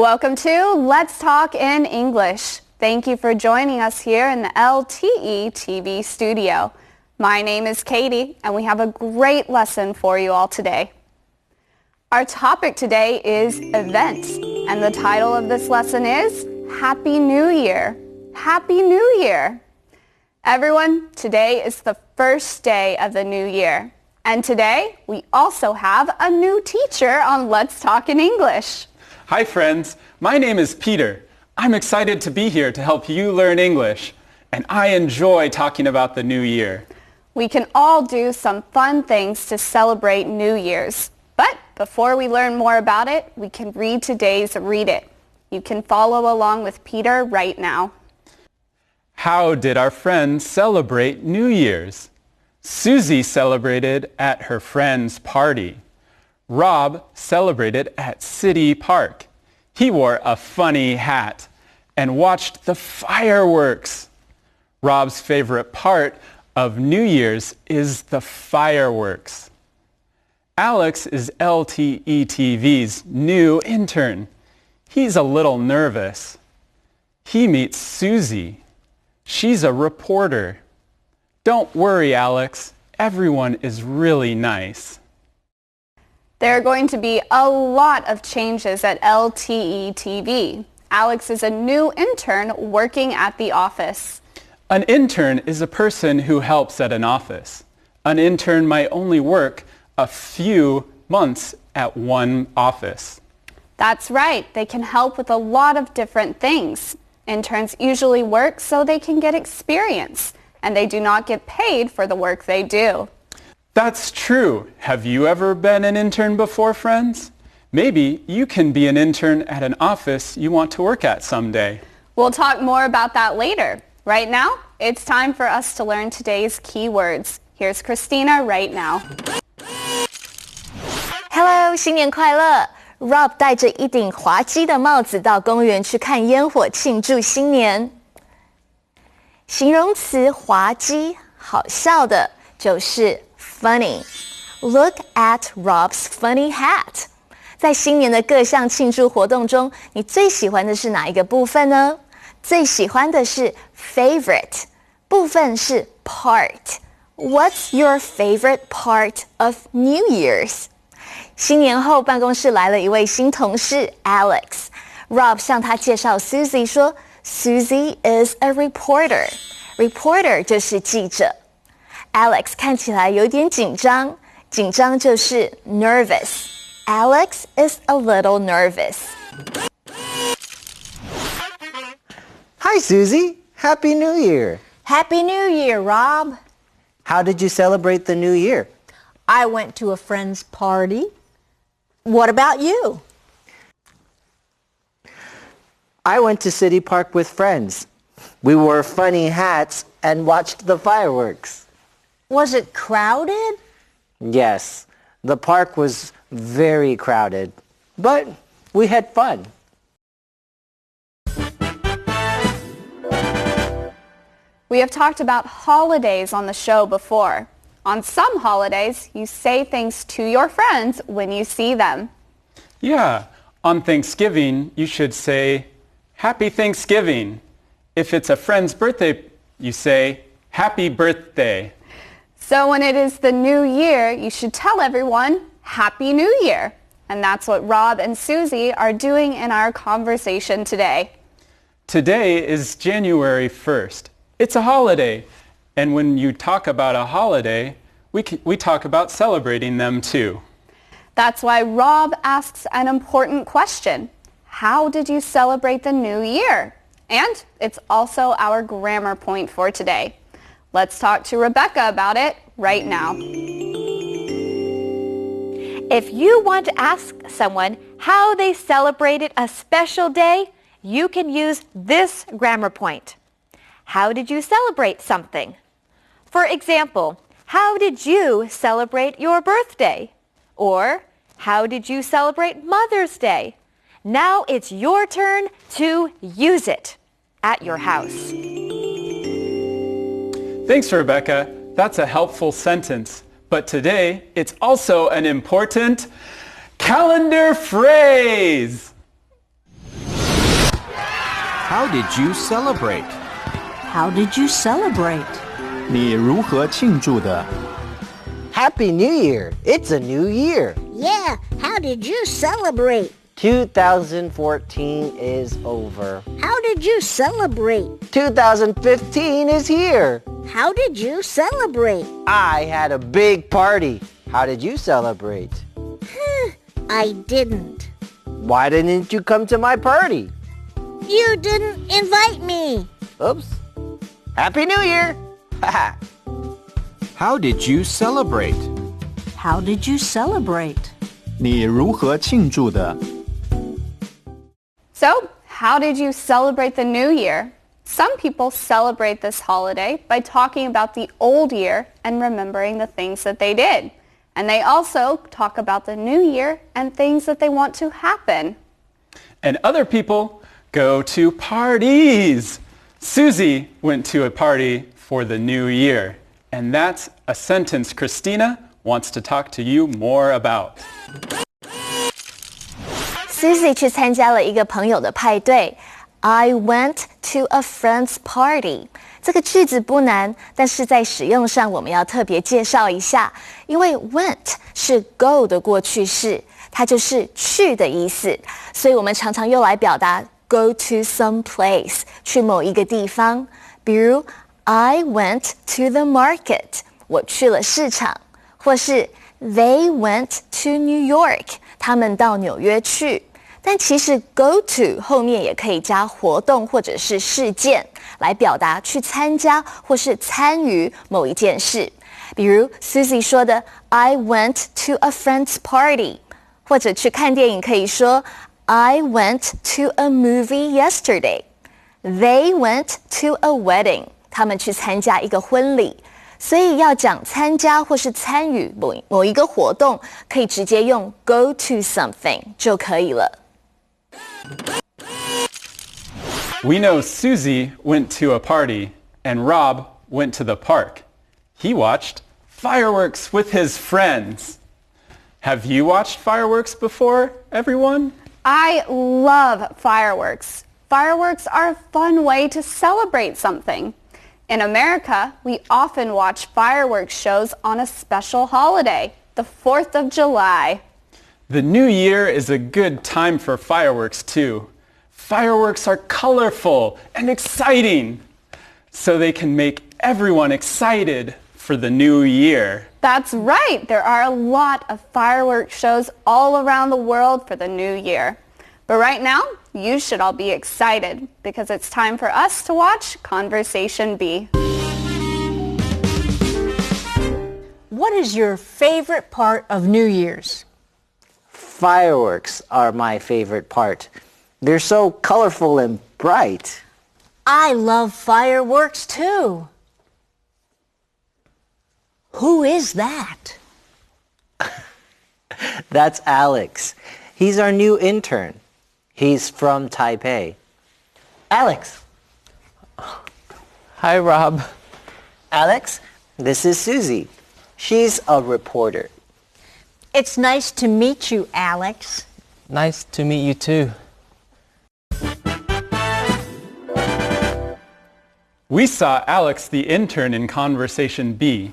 Welcome to Let's Talk in English. Thank you for joining us here in the LTE TV studio. My name is Katie, and we have a great lesson for you all today. Our topic today is events, and the title of this lesson is Happy New Year. Happy New Year. Everyone, today is the first day of the new year. And today, we also have a new teacher on Let's Talk in English. Hi friends, my name is Peter. I'm excited to be here to help you learn English, and I enjoy talking about the new year. We can all do some fun things to celebrate New Year's. But before we learn more about it, we can read today's Read It. You can follow along with Peter right now. How did our friends celebrate New Year's? Susie celebrated at her friend's party. Rob celebrated at City Park. He wore a funny hat and watched the fireworks. Rob's favorite part of New Year's is the fireworks. Alex is LTE TV's new intern. He's a little nervous. He meets Susie. She's a reporter. Don't worry, Alex. Everyone is really nice. There are going to be a lot of changes at LTE TV. Alex is a new intern working at the office. An intern is a person who helps at an office. An intern might only work a few months at one office. That's right. They can help with a lot of different things. Interns usually work so they can get experience, and they do not get paid for the work they do. That's true. Have you ever been an intern before, friends? Maybe you can be an intern at an office you want to work at someday. We'll talk more about that later. Right now, it's time for us to learn today's key words. Here's Christina right now. Hello, 新年快乐 ！Rob 戴着一顶滑稽的帽子到公园去看烟火庆祝新年。形容词滑稽、好笑的就是 funny. Look at Rob's funny hat. 在新年的各项庆祝活动中，你最喜欢的是哪一个部分呢？最喜欢的是 favorite， 部分是 part. What's your favorite part of New Year's? 新年后，办公室来了一位新同事 Alex. Rob 向他介绍 Susie 说 Susie is a reporter. Reporter 就是记者。Alex 看起来有点紧张，紧张就是 nervous. Alex is a little nervous. Hi, Susie. Happy New Year. Happy New Year, Rob. How did you celebrate the new year? I went to a friend's party. What about you? I went to City Park with friends. We wore funny hats and watched the fireworks. Was it crowded? Yes, the park was very crowded, but we had fun. We have talked about holidays on the show before. On some holidays, you say things to your friends when you see them. Yeah, on Thanksgiving, you should say, Happy Thanksgiving. If it's a friend's birthday, you say, Happy Birthday. So when it is the new year, you should tell everyone, Happy New Year. And that's what Rob and Susie are doing in our conversation today. Today is January 1st. It's a holiday. And when you talk about a holiday, we talk about celebrating them too. That's why Rob asks an important question. How did you celebrate the new year? And it's also our grammar point for today. Let's talk to Rebecca about it right now. If you want to ask someone how they celebrated a special day, you can use this grammar point. How did you celebrate something? For example, how did you celebrate your birthday? Or, how did you celebrate Mother's Day? Now it's your turn to use it at your house. Thanks, Rebecca. That's a helpful sentence. But today, it's also an important calendar phrase. How did you celebrate? How did you celebrate? 你如何庆祝的？ Happy New Year! It's a new year. Yeah, how did you celebrate? 2014 is over. How did you celebrate? 2015 is here. How did you celebrate? I had a big party. How did you celebrate? I didn't. Why didn't you come to my party? You didn't invite me. Oops. Happy New Year! How did you celebrate? How did you celebrate? 你如何庆祝的？ So, how did you celebrate the new year? Some people celebrate this holiday by talking about the old year and remembering the things that they did. And they also talk about the new year and things that they want to happen. And other people go to parties. Susie went to a party for the new year. And that's a sentence Christina wants to talk to you more about. Susie 去参加了一个朋友的派对。I went to a friend's party. 这个句子不难，但是在使用上我们要特别介绍一下，因为 went 是 go 的过去式，它就是去的意思，所以我们常常用来表达 go to some place， 去某一个地方。比如 I went to the market. 我去了市场，或是 They went to New York. 他们到纽约去。但其实 go to 后面也可以加活动或者是事件，来表达去参加或是参与某一件事。比如 Susie 说的 I went to a friend's party， 或者去看电影可以说 I went to a movie yesterday. They went to a wedding. 他们去参加一个婚礼。所以要讲参加或是参与某一个活动，可以直接用 go to something 就可以了。We know Susie went to a party and Rob went to the park. He watched fireworks with his friends. Have you watched fireworks before, everyone? I love fireworks. Fireworks are a fun way to celebrate something. In America, we often watch fireworks shows on a special holiday, the 4th of July. The new year is a good time for fireworks too. Fireworks are colorful and exciting, so they can make everyone excited for the new year. That's right. There are a lot of fireworks shows all around the world for the new year. But right now, you should all be excited because it's time for us to watch Conversation B. What is your favorite part of New Year's? Fireworks are my favorite part. They're so colorful and bright. I love fireworks too. Who is that? That's Alex. He's our new intern. He's from Taipei. Alex. Hi, Rob. Alex, this is Susie. She's a reporter. It's nice to meet you, Alex. Nice to meet you too. We saw Alex the intern in Conversation B.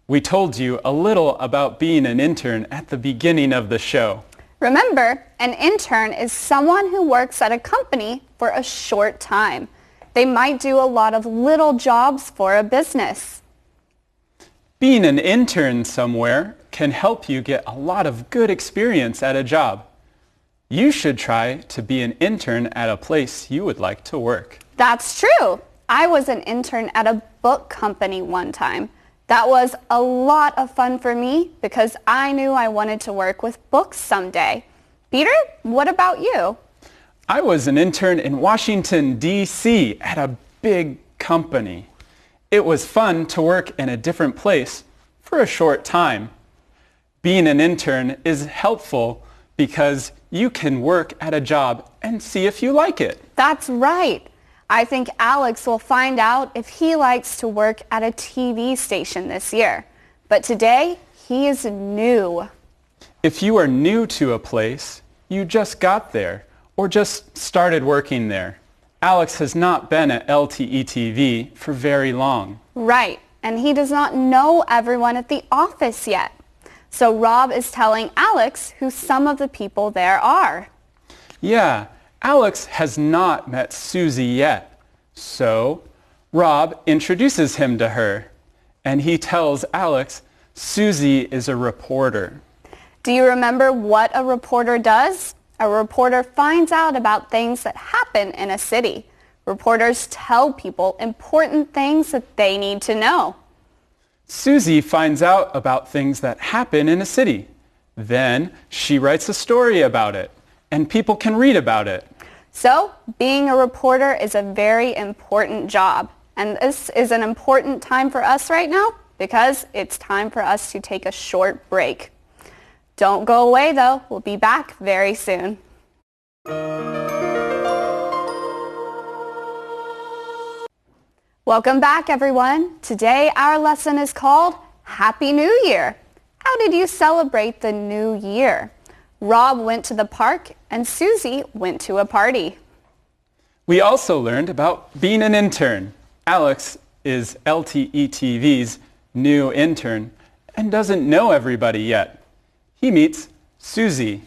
We told you a little about being an intern at the beginning of the show. Remember, an intern is someone who works at a company for a short time. They might do a lot of little jobs for a business. Being an intern somewhere can help you get a lot of good experience at a job. You should try to be an intern at a place you would like to work. That's true. I was an intern at a book company one time. That was a lot of fun for me because I knew I wanted to work with books someday. Peter, what about you? I was an intern in Washington, D.C. at a big company. It was fun to work in a different place for a short time. Being an intern is helpful because you can work at a job and see if you like it. That's right. I think Alex will find out if he likes to work at a TV station this year. But today, he is new. If you are new to a place, you just got there or just started working there, Alex has not been at LTE TV for very long. Right, and he does not know everyone at the office yet. So Rob is telling Alex who some of the people there are. Yeah, Alex has not met Susie yet. So Rob introduces him to her, and he tells Alex Susie is a reporter. Do you remember what a reporter does? A reporter finds out about things that happen in a city. Reporters tell people important things that they need to know. Susie finds out about things that happen in a city. Then she writes a story about it, and people can read about it. So, being a reporter is a very important job. And this is an important time for us right now because it's time for us to take a short break. Don't go away though. We'll be back very soon. Welcome back, everyone. Today our lesson is called Happy New Year. How did you celebrate the new year? Rob went to the park and Susie went to a party. We also learned about being an intern. Alex is LTE TV's new intern and doesn't know everybody yet. He meets Susie.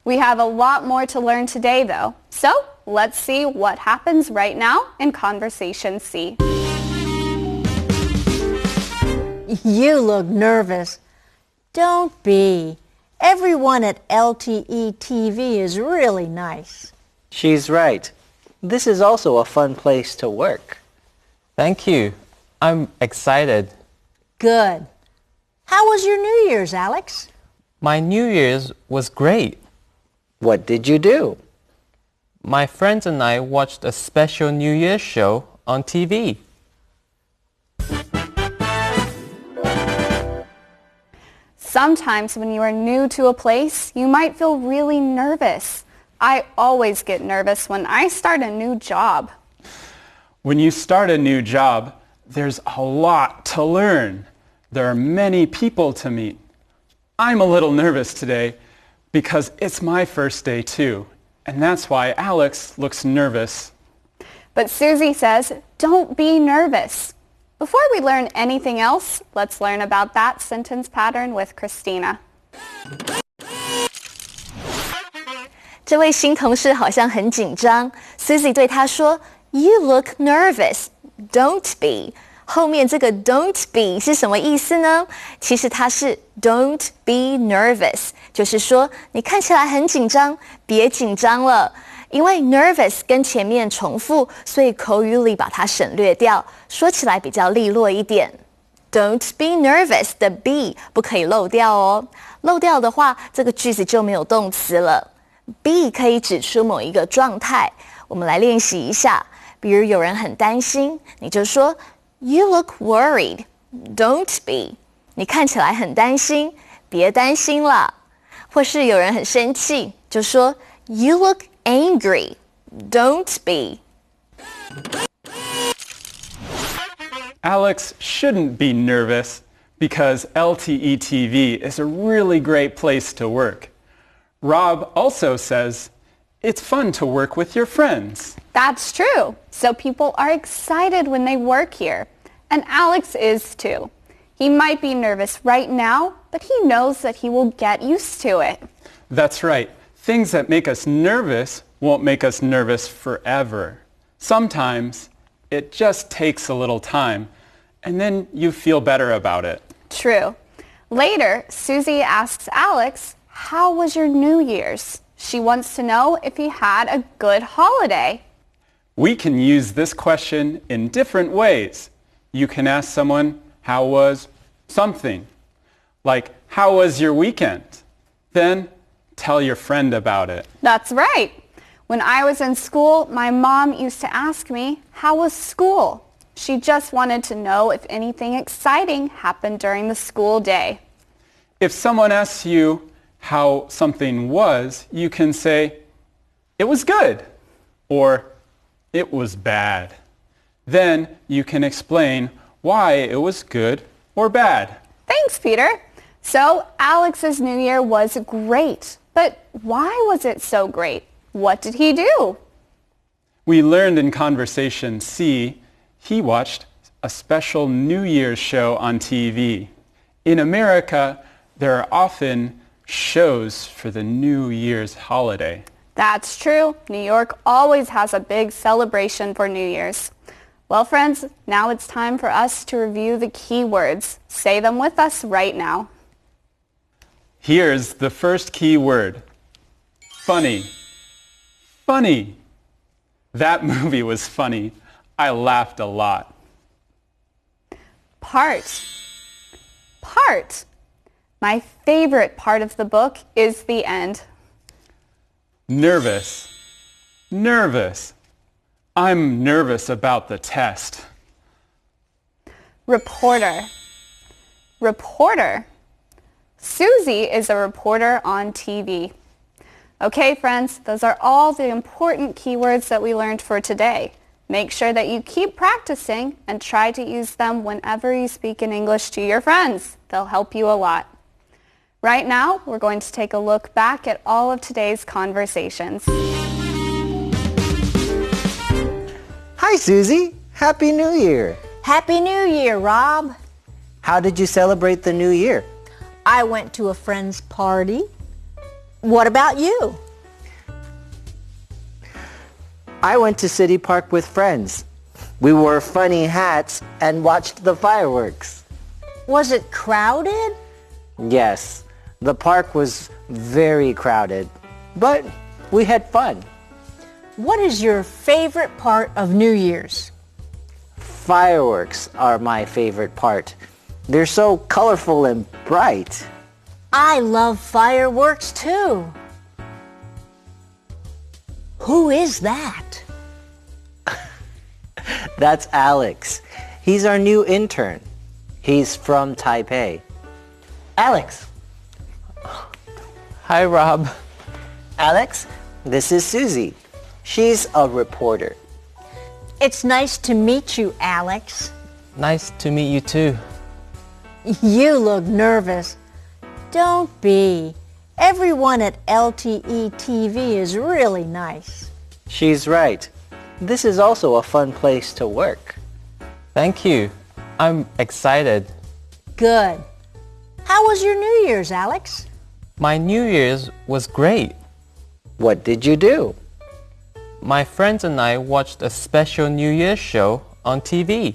We have a lot more to learn today, though. So let's see what happens right now in Conversation C. You look nervous. Don't be. Everyone at LTE TV is really nice. She's right. This is also a fun place to work. Thank you. I'm excited. Good. How was your New Year's, Alex? My New Year's was great. What did you do? My friends and I watched a special New Year's show on TV. Sometimes when you are new to a place, you might feel really nervous. I always get nervous when I start a new job. When you start a new job, there's a lot to learn. There are many people to meet. I'm a little nervous today because it's my first day too, and that's why Alex looks nervous. But Susie says, don't be nervous. Before we learn anything else, let's learn about that sentence pattern with Christina. 这位新同事好像很紧张。Susie 对他说 "You look nervous. Don't be." 后面这个 "don't be" 是什么意思呢？其实它是 "Don't be nervous"， 就是说你看起来很紧张，别紧张了。因为 nervous 跟前面重复，所以口语里把它省略掉，说起来比较利落一点。Don't be nervous 的 be 不可以漏掉哦，漏掉的话，这个句子就没有动词了。be 可以指出某一个状态，我们来练习一下。比如有人很担心，你就说 You look worried. Don't be. 你看起来很担心，别担心了。或是有人很生气，就说 You look angry. Don't be. Alex shouldn't be nervous because LTE TV is a really great place to work. Rob also says it's fun to work with your friends. That's true. So people are excited when they work here. And Alex is too. He might be nervous right now, but he knows that he will get used to it. That's right. Things that make us nervous won't make us nervous forever. Sometimes it just takes a little time, and then you feel better about it. True. Later, Susie asks Alex, how was your New Year's? She wants to know if he had a good holiday. We can use this question in different ways. You can ask someone, how was something? Like, how was your weekend? Then tell your friend about it. That's right. When I was in school, my mom used to ask me, how was school? She just wanted to know if anything exciting happened during the school day. If someone asks you how something was, you can say, it was good, or it was bad. Then you can explain why it was good or bad. Thanks, Peter. So Alex's New Year was great. But why was it so great? What did he do? We learned in Conversation C, he watched a special New Year's show on TV. In America, there are often shows for the New Year's holiday. That's true. New York always has a big celebration for New Year's. Well, friends, now it's time for us to review the key words. Say them with us right now. Here's the first key word. Funny. Funny. That movie was funny. I laughed a lot. Part. Part. My favorite part of the book is the end. Nervous. Nervous. I'm nervous about the test. Reporter. Reporter. Susie is a reporter on TV. Okay, friends, those are all the important keywords that we learned for today. Make sure that you keep practicing and try to use them whenever you speak in English to your friends. They'll help you a lot. Right now, we're going to take a look back at all of today's conversations. Hi, Susie. Happy New Year. Happy New Year, Rob. How did you celebrate the New Year? I went to a friend's party. What about you? I went to City Park with friends. We wore funny hats and watched the fireworks. Was it crowded? Yes, the park was very crowded, but we had fun. What is your favorite part of New Year's? Fireworks are my favorite part. They're so colorful and bright. I love fireworks too. Who is that? That's Alex. He's our new intern. He's from Taipei. Alex. Hi, Rob. Alex, this is Susie. She's a reporter. It's nice to meet you, Alex. Nice to meet you too. You look nervous. Don't be. Everyone at LTE TV is really nice. She's right. This is also a fun place to work. Thank you. I'm excited. Good. How was your New Year's, Alex? My New Year's was great. What did you do? My friends and I watched a special New Year's show on TV.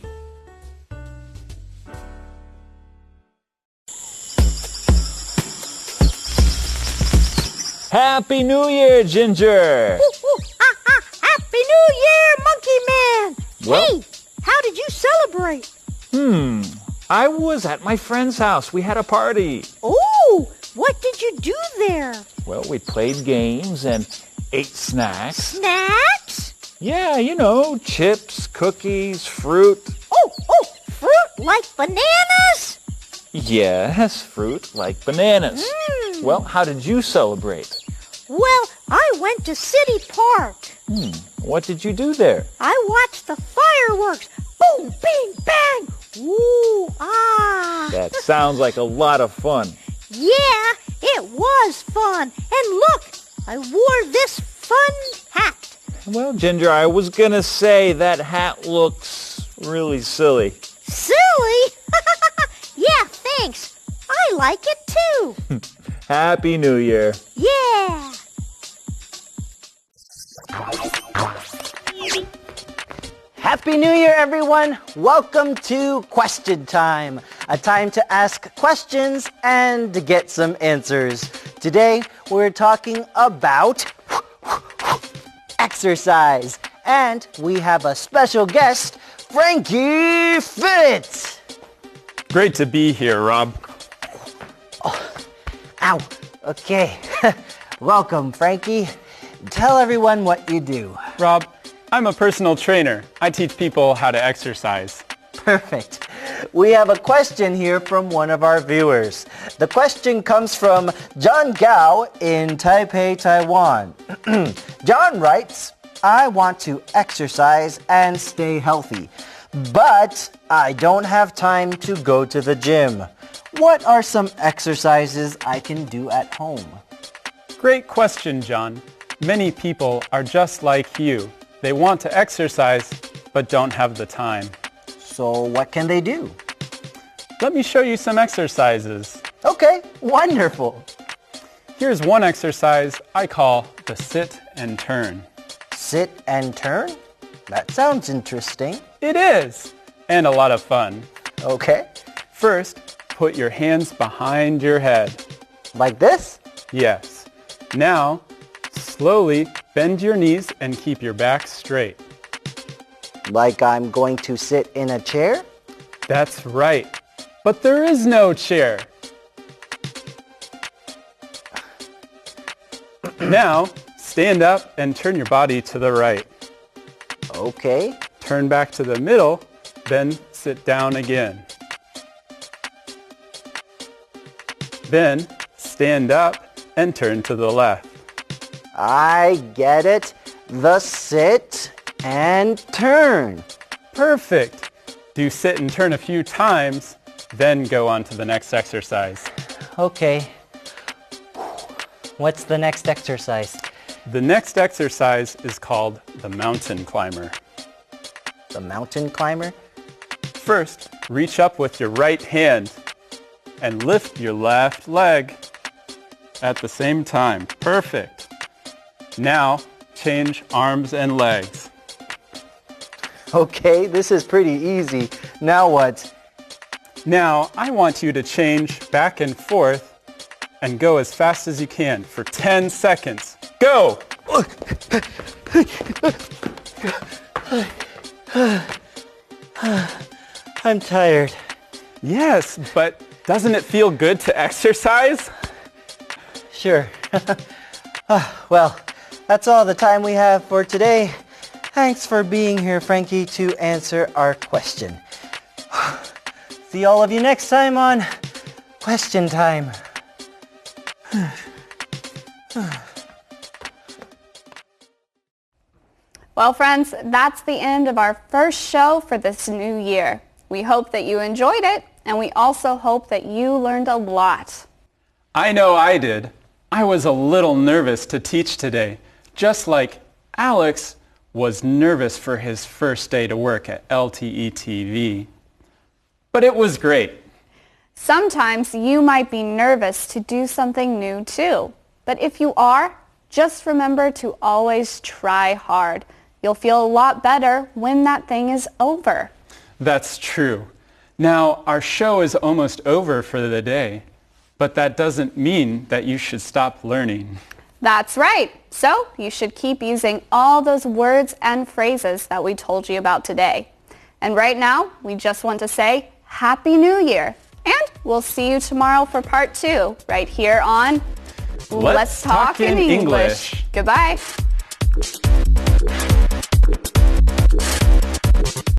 Happy New Year, Ginger! Happy New Year, Monkey Man! Well- Hey, how did you celebrate? I was at my friend's house. We had a party. Oh, what did you do there? Well, we played games and ate snacks. Snacks? Yeah, you know, chips, cookies, fruit. Oh, fruit like bananas? Yes, fruit like bananas. Well, how did you celebrate? Well, I went to City Park. What did you do there? I watched the fireworks. Boom, bing, bang. Ooh, ah. That sounds like a lot of fun. Yeah, it was fun. And look, I wore this fun hat. Well, Ginger, I was gonna say that hat looks really silly. Silly? Yeah, thanks. I like it too. Happy New Year. Yeah. Happy New Year, everyone! Welcome to Question Time, a time to ask questions and to get some answers. Today, we're talking about exercise, and we have a special guest, Frankie Fitz. Great to be here, Rob. Ow. Okay. Welcome, Frankie. Tell everyone what you do. Rob, I'm a personal trainer. I teach people how to exercise. Perfect. We have a question here from one of our viewers. The question comes from John Gao in Taipei, Taiwan. John writes, I want to exercise and stay healthy, but I don't have time to go to the gym. What are some exercises I can do at home? Great question, John. Many people are just like you. they want to exercise but don't have the time. So what can they do? Let me show you some exercises. Okay, wonderful. Here's one exercise I call the sit and turn. Sit and turn? That sounds interesting. It is, and a lot of fun. Okay. First, put your hands behind your head. Like this? Yes. Now, slowly bend your knees and keep your back straight. Like I'm going to sit in a chair? That's right. But there is no chair. Now, stand up and turn your body to the right. Okay. Turn back to the middle, then sit down again. Then, stand up and turn to the left. I get it. The sit and turn. Perfect. Do sit and turn a few times, then go on to the next exercise. Okay. What's the next exercise? The next exercise is called the mountain climber. The mountain climber? First, reach up with your right hand and lift your left leg at the same time. Perfect. Now, change arms and legs. Okay, this is pretty easy. Now what? Now, I want you to change back and forth and go as fast as you can for 10 seconds. Go! I'm tired. Yes, but doesn't it feel good to exercise? Sure. Well, that's all the time we have for today. Thanks for being here, Frankie, to answer our question. See all of you next time on Question Time. Well, friends, that's the end of our first show for this new year. We hope that you enjoyed it, and we also hope that you learned a lot. I know I did. I was a little nervous to teach today, just like Alex was nervous for his first day to work at LTE TV. But it was great. Sometimes you might be nervous to do something new too. But if you are, just remember to always try hard. You'll feel a lot better when that thing is over. That's true. Now, our show is almost over for the day, but that doesn't mean that you should stop learning. That's right. So you should keep using all those words and phrases that we told you about today. And right now, we just want to say Happy New Year. And we'll see you tomorrow for part 2 right here on Let's Talk in English. Goodbye.